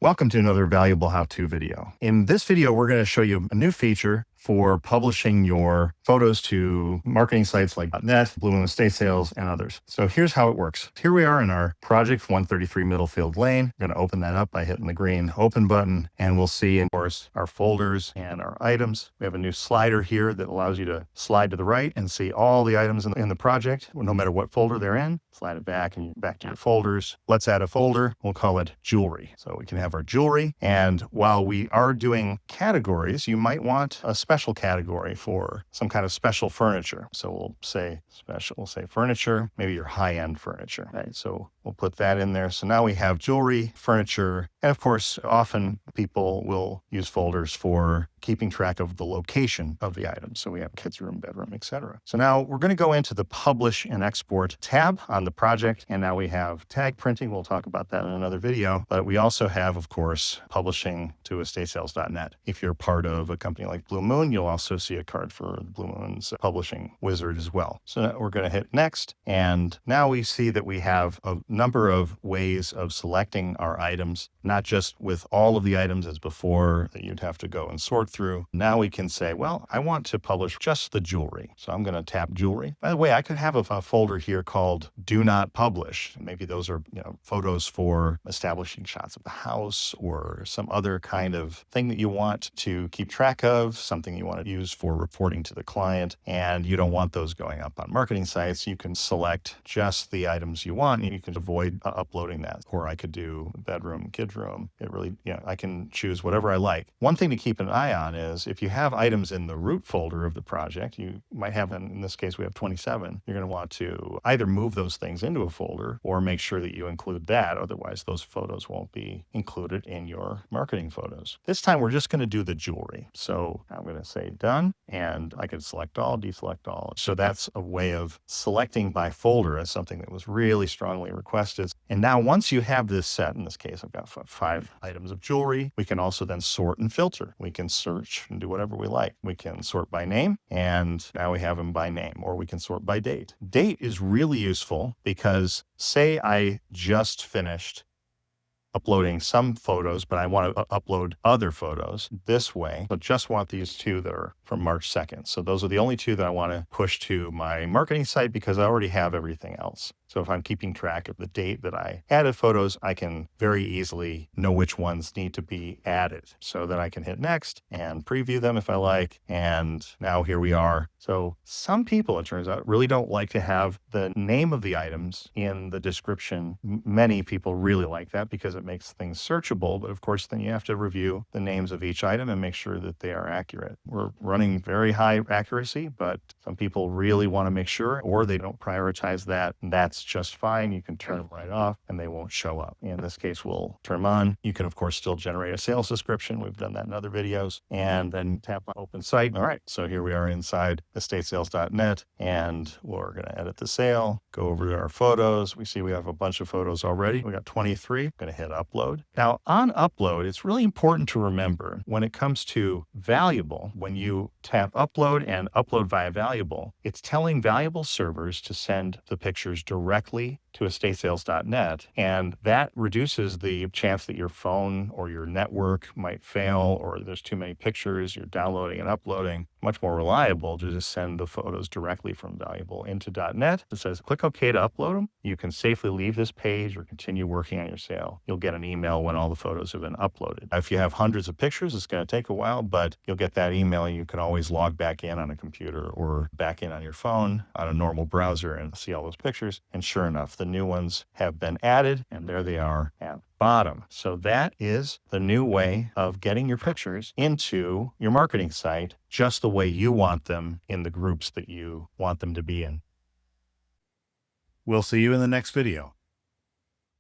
Welcome to another valuable how-to video. In this video, we're going to show you a new feature for publishing your photos to marketing sites like .net, Blue Moon Estate Sales, and others. So here's how it works. Here we are in our project 133 Middlefield Lane. We're going to open that up by hitting the green open button, and we'll see, of course, our folders and our items. We have a new slider here that allows you to slide to the right and see all the items in the project, no matter what folder they're in. Slide it back and you're back to your folders. Let's add a folder. We'll call it jewelry. So we can have our jewelry. And while we are doing categories, you might want a special category for some kind of special furniture. So we'll say special, we'll say furniture, maybe your high-end furniture, right? So we'll put that in there. So now we have jewelry, furniture, and of course, often people will use folders for keeping track of the location of the item. So we have kids' room, bedroom, etc. So now we're going to go into the Publish and Export tab on the project. And now we have tag printing. We'll talk about that in another video. But we also have, of course, publishing to estatesales.net. If you're part of a company like Blue Moon, you'll also see a card for Blue Moon's publishing wizard as well. So now we're going to hit next. And now we see that we have a number of ways of selecting our items, not just with all of the items as before that you'd have to go and sort through. Now we can say, well, I want to publish just the jewelry. So I'm going to tap jewelry. By the way, I could have a folder here called Do Not Publish. Maybe those are, photos for establishing shots of the house or some other kind of thing that you want to keep track of, something you want to use for reporting to the client, and you don't want those going up on marketing sites. You can select just the items you want, and you can avoid uploading that. Or I could do bedroom, kids' room. It really, I can choose whatever I like. One thing to keep an eye on is if you have items in the root folder of the project, you might have, in this case, we have 27. You're going to want to either move those things into a folder or make sure that you include that. Otherwise, those photos won't be included in your marketing photos. This time, we're just going to do the jewelry. So I'm going to say done, and I can select all, deselect all. So that's a way of selecting by folder as something that was really strongly requested. And now once you have this set, in this case, I've got 5 items of jewelry, we can also then sort and filter. We can search and do whatever we like. We can sort by name, and now we have them by name, or we can sort by date. Date is really useful because say I just finished uploading some photos, but I want to upload other photos this way. So just want these 2 that are from March 2nd. So those are the only 2 that I want to push to my marketing site because I already have everything else. So if I'm keeping track of the date that I added photos, I can very easily know which ones need to be added. So then I can hit next and preview them if I like. And now here we are. So some people, it turns out, really don't like to have the name of the items in the description. Many people really like that because it makes things searchable. But of course, then you have to review the names of each item and make sure that they are accurate. We're running very high accuracy, but some people really want to make sure, or they don't prioritize that. And that's just fine. You can turn them right off and they won't show up. In this case, we'll turn them on. You can, of course, still generate a sales description. We've done that in other videos. And then tap on open site. All right. So here we are inside estatesales.net, and we're going to edit the sale, go over to our photos. We see we have a bunch of photos already. We got 23. I'm going to hit upload. Now on upload, it's really important to remember when it comes to valuable, when you tap upload and upload via valuable, it's telling valuable servers to send the pictures directly to estatesales.net, and that reduces the chance that your phone or your network might fail or there's too many pictures you're downloading and uploading. Much more reliable to just send the photos directly from valuable into .net. It says click OK to upload them. You can safely leave this page or continue working on your sale. You'll get an email when all the photos have been uploaded. If you have hundreds of pictures, it's going to take a while, but you'll get that email. You can always log back in on a computer or back in on your phone on a normal browser and see all those pictures. And sure enough, the new ones have been added, and there they are at bottom. So that is the new way of getting your pictures into your marketing site just the way you want them in the groups that you want them to be in. We'll see you in the next video.